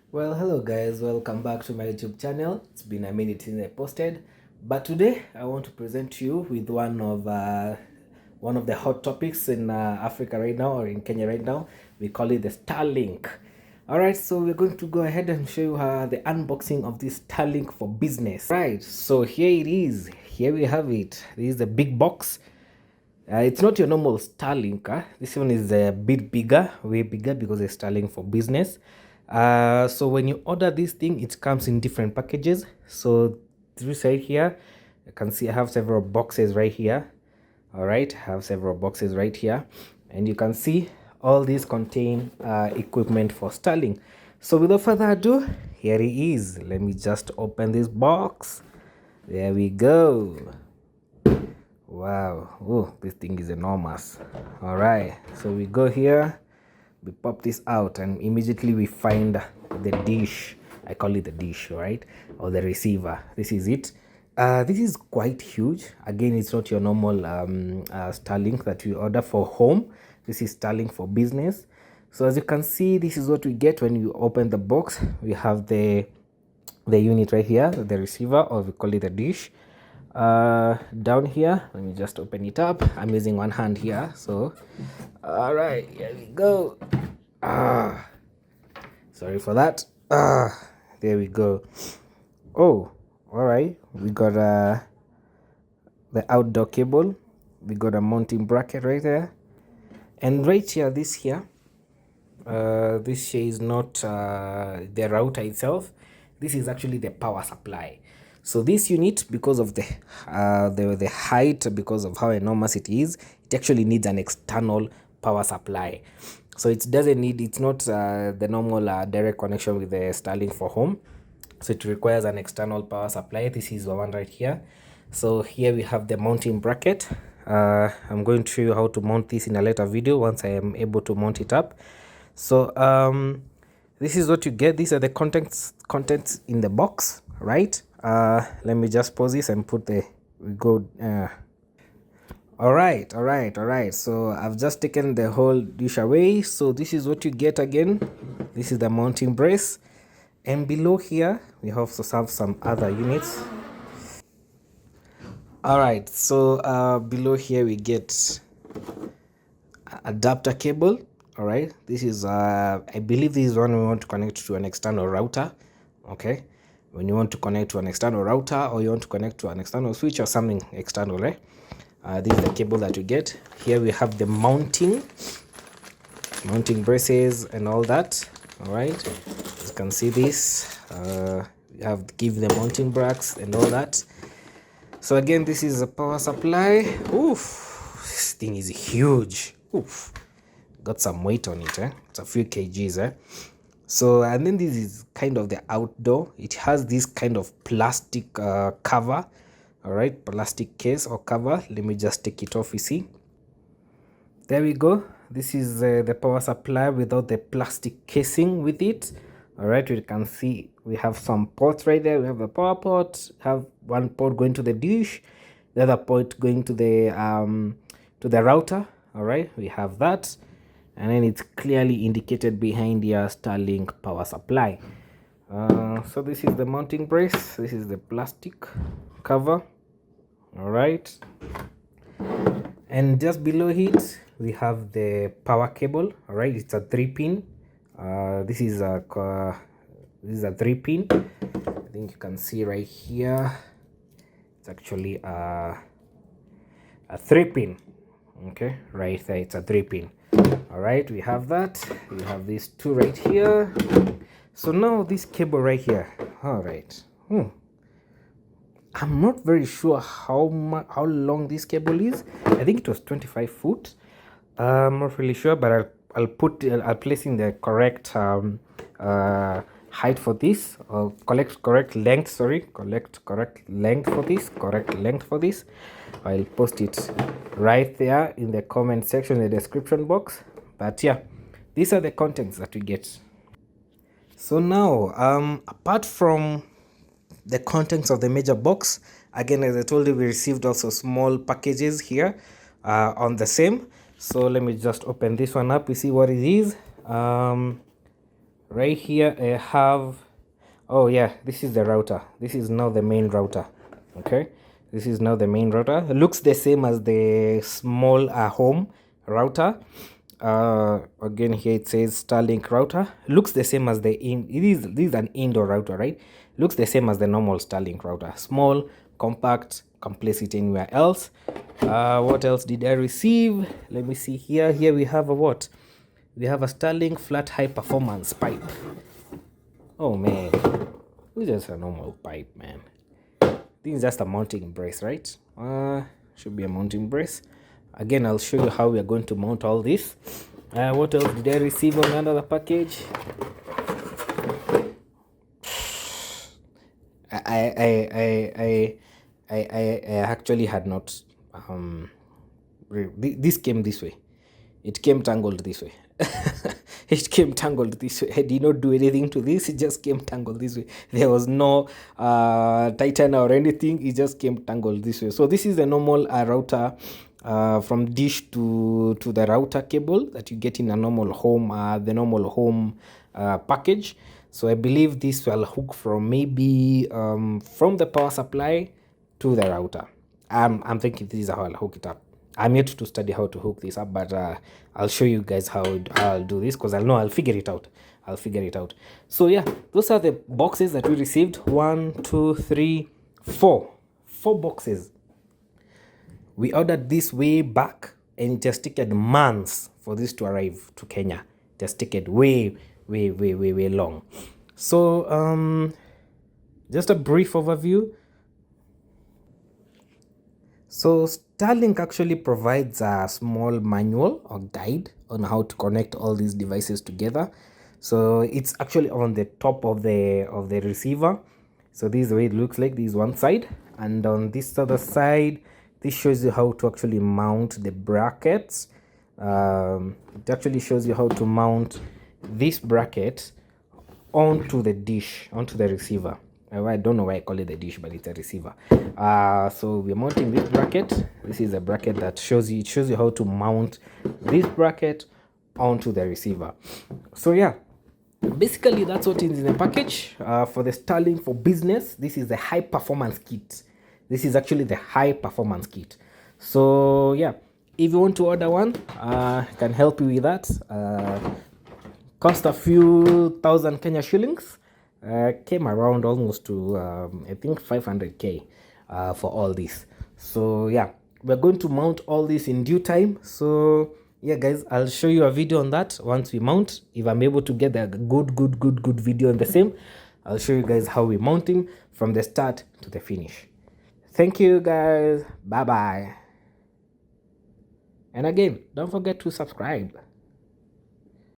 Well, hello guys, welcome back to my YouTube channel. It's been a minute since I posted, but today I want to present you with one of the hot topics in Africa right now, or in Kenya right now. We call it the Starlink. All right, so we're going to go ahead and show you the unboxing of this Starlink for business. Right, so here it is. Here we have it. This is the big box. It's not your normal Starlink. This one is a bit bigger, way bigger, because it's Starlink for business. So when you order this thing, it comes in different packages. So this side here, you can see I have several boxes right here. All right, I have several boxes right here, and you can see all these contain equipment for Starlink. So without further ado, here it is. Let me just open this box. There we go. Wow, oh, this thing is enormous. All right, so we go here, we pop this out, and immediately we find the dish. I call it the dish, right? Or the receiver. This is it. This is quite huge. Again, it's not your normal Starlink that we order for home. This is Starlink for business. So as you can see, this is what we get when you open the box. We have the unit right here, the receiver, or we call it the dish. Down here, let me just open it up. I'm using one hand here, so all right, here we go. Sorry for that. There we go. Oh, all right, we got the outdoor cable. We got a mounting bracket right there, and right here, this here is not the router itself. This is actually the power supply. So this unit, because of the height, because of how enormous it is, it actually needs an external power supply. So it doesn't need, it's not the normal direct connection with the Starlink for home. So it requires an external power supply. This is the one right here. So here we have the mounting bracket. I'm going to show you how to mount this in a later video once I am able to mount it up. So this is what you get. These are the contents in the box, right? Let me just pause this and put the all right, so I've just taken the whole dish away. So this is what you get again. This is the mounting brace, and below here we also have some other units. All right, so below here we get adapter cable. All right, this is I believe this is one we want to connect to an external router. Okay, when you want to connect to an external router, or you want to connect to an external switch or something external, right? This is the cable that you get. Here we have the mounting braces and all that. All right, as you can see this, we have give the mounting brackets and all that. So again, this is a power supply. Oof, this thing is huge. Oof, got some weight on it. It's a few kgs. So, and then this is kind of the outdoor. It has this kind of plastic cover. All right, plastic case or cover. Let me just take it off. You see, there we go. This is the power supply without the plastic casing with it. All right, you can see we have some ports right there. We have a power port, have one port going to the dish, the other port going to the router. All right, we have that, and then it's clearly indicated behind your Starlink power supply. So this is the mounting brace. This is the plastic cover. All right, and just below it we have the power cable. All right, it's a 3-pin. This is a 3-pin. I think you can see right here. It's actually a 3-pin. Okay, right there, it's a 3-pin. All right, we have that. We have these two right here. So now this cable right here. All right. I'm not very sure how long this cable is. I think it was 25 foot. I'm not really sure, but I'll place in the correct height for this, or correct length. Sorry, correct length for this. I'll post it right there in the comment section, in the description box. But yeah, these are the contents that we get. So now, apart from the contents of the major box, again, as I told you, we received also small packages here on the same. So let me just open this one up. You see what it is. Right here I have, oh yeah, this is the router. This is now the main router. Okay, this is now the main router. It looks the same as the small home router. Again, here it says Starlink router. Looks the same as the this is an indoor router, right? Looks the same as the normal Starlink router. Small, compact, can place it anywhere else. What else did I receive? Let me see here. Here we have a what? We have a Starlink flat high performance pipe. Oh man, it's just a normal pipe, man. This is just a mounting brace, right? Should be a mounting brace. Again, I'll show you how we are going to mount all this. What else did I receive on another package? I actually had not. This came this way. It came tangled this way. It came tangled this way. I did not do anything to this. It just came tangled this way. There was no tightener or anything. It just came tangled this way. So this is the normal router from dish to the router cable that you get in a normal home, the normal home package. So I believe this will hook from maybe from the power supply to the router. I'm thinking this is how I'll hook it up. I'm yet to study how to hook this up, but I'll show you guys how I'll do this, because I'll figure it out. I'll figure it out. So yeah, those are the boxes that we received. 1, 2, 3, 4. 4 boxes. We ordered this way back, and it has taken months for this to arrive to Kenya. It has taken way long. So just a brief overview. So Starlink actually provides a small manual or guide on how to connect all these devices together. So it's actually on the top of the receiver. So this is the way it looks like. This is one side, and on this other side, this shows you how to actually mount the brackets. It actually shows you how to mount this bracket onto the dish, onto the receiver. I don't know why I call it the dish, but it's a receiver. So we're mounting this bracket. This is a bracket that shows you how to mount this bracket onto the receiver. So yeah, basically that's what is in the package for the Starlink for business. This is the high performance kit. This is actually the high performance kit. So yeah, if you want to order one, I can help you with that. Cost a few thousand Kenya shillings. Came around almost to I think 500k for all this. So yeah, we're going to mount all this in due time. So yeah guys, I'll show you a video on that once we mount. If I'm able to get a good video on the same, I'll show you guys how we mount him from the start to the finish. Thank you guys, bye bye. And again, don't forget to subscribe.